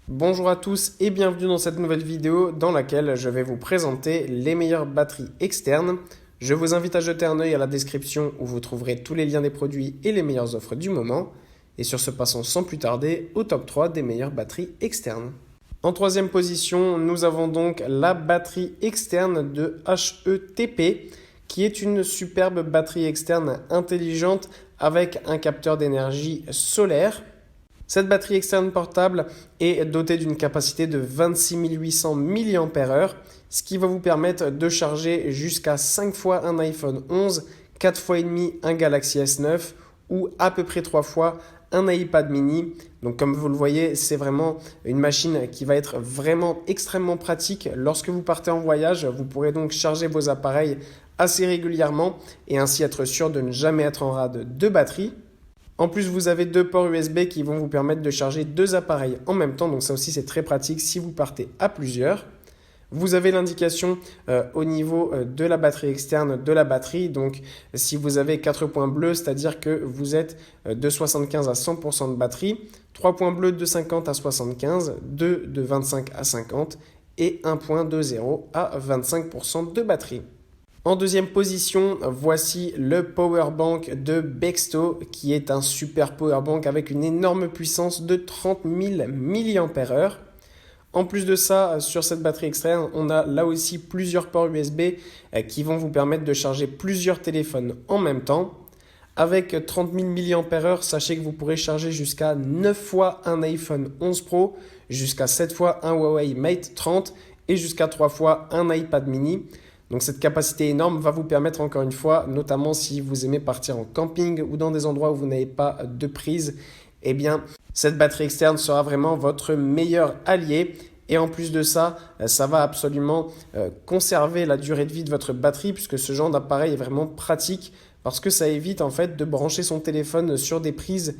Bonjour à tous et bienvenue dans cette nouvelle vidéo dans laquelle je vais vous présenter les meilleures batteries externes. Je vous invite à jeter un œil à la description où vous trouverez tous les liens des produits et les meilleures offres du moment. Et sur ce, passons sans plus tarder au top 3 des meilleures batteries externes. En troisième position, nous avons donc la batterie externe de HETP qui est une superbe batterie externe intelligente avec un capteur d'énergie solaire. Cette batterie externe portable est dotée d'une capacité de 26 800 mAh, ce qui va vous permettre de charger jusqu'à 5 fois un iPhone 11, 4 fois et demi un Galaxy S9 ou à peu près 3 fois un iPad mini. Donc comme vous le voyez, c'est vraiment une machine qui va être vraiment extrêmement pratique. Lorsque vous partez en voyage, vous pourrez donc charger vos appareils assez régulièrement et ainsi être sûr de ne jamais être en rade de batterie. En plus, vous avez deux ports USB qui vont vous permettre de charger deux appareils en même temps. Donc ça aussi, c'est très pratique si vous partez à plusieurs. Vous avez l'indication au niveau de la batterie externe de la batterie. Donc si vous avez 4 points bleus, c'est-à-dire que vous êtes de 75 à 100% de batterie, 3 points bleus de 50 à 75, 2 de 25 à 50 et 1 point de 0 à 25% de batterie. En deuxième position, voici le Powerbank de Bexto qui est un super Powerbank avec une énorme puissance de 30 000 mAh. En plus de ça, sur cette batterie externe, on a là aussi plusieurs ports USB qui vont vous permettre de charger plusieurs téléphones en même temps. Avec 30 000 mAh, sachez que vous pourrez charger jusqu'à 9 fois un iPhone 11 Pro, jusqu'à 7 fois un Huawei Mate 30 et jusqu'à 3 fois un iPad mini. Donc cette capacité énorme va vous permettre encore une fois, notamment si vous aimez partir en camping ou dans des endroits où vous n'avez pas de prise, eh bien cette batterie externe sera vraiment votre meilleur allié. Et en plus de ça, ça va absolument conserver la durée de vie de votre batterie puisque ce genre d'appareil est vraiment pratique parce que ça évite en fait de brancher son téléphone sur des prises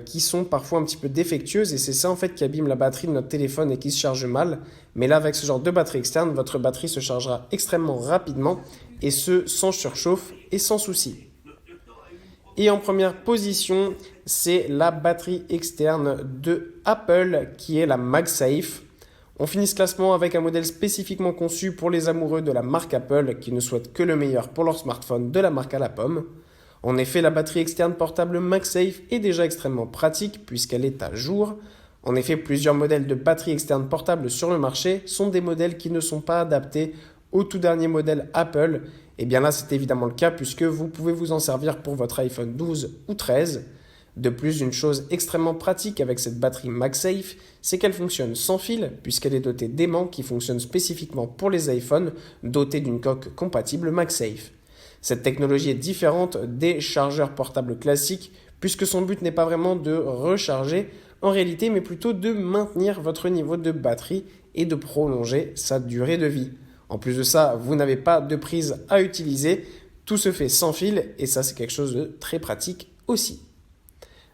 qui sont parfois un petit peu défectueuses et c'est ça en fait qui abîme la batterie de notre téléphone et qui se charge mal. Mais là avec ce genre de batterie externe, votre batterie se chargera extrêmement rapidement et ce sans surchauffe et sans souci. Et en première position, c'est la batterie externe de Apple qui est la MagSafe. On finit ce classement avec un modèle spécifiquement conçu pour les amoureux de la marque Apple qui ne souhaitent que le meilleur pour leur smartphone de la marque à la pomme. En effet, la batterie externe portable MagSafe est déjà extrêmement pratique puisqu'elle est à jour. En effet, plusieurs modèles de batterie externe portable sur le marché sont des modèles qui ne sont pas adaptés au tout dernier modèle Apple. Et bien là, c'est évidemment le cas puisque vous pouvez vous en servir pour votre iPhone 12 ou 13. De plus, une chose extrêmement pratique avec cette batterie MagSafe, c'est qu'elle fonctionne sans fil puisqu'elle est dotée d'aimants qui fonctionnent spécifiquement pour les iPhones dotés d'une coque compatible MagSafe. Cette technologie est différente des chargeurs portables classiques puisque son but n'est pas vraiment de recharger en réalité mais plutôt de maintenir votre niveau de batterie et de prolonger sa durée de vie. En plus de ça, vous n'avez pas de prise à utiliser, tout se fait sans fil et ça c'est quelque chose de très pratique aussi.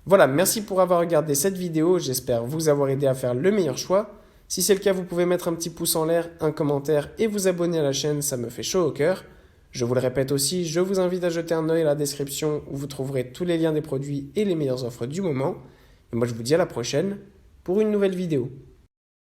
Voilà, merci pour avoir regardé cette vidéo, j'espère vous avoir aidé à faire le meilleur choix. Si c'est le cas, vous pouvez mettre un petit pouce en l'air, un commentaire et vous abonner à la chaîne, ça me fait chaud au cœur. Je vous le répète aussi, je vous invite à jeter un œil à la description où vous trouverez tous les liens des produits et les meilleures offres du moment. Et moi je vous dis à la prochaine pour une nouvelle vidéo.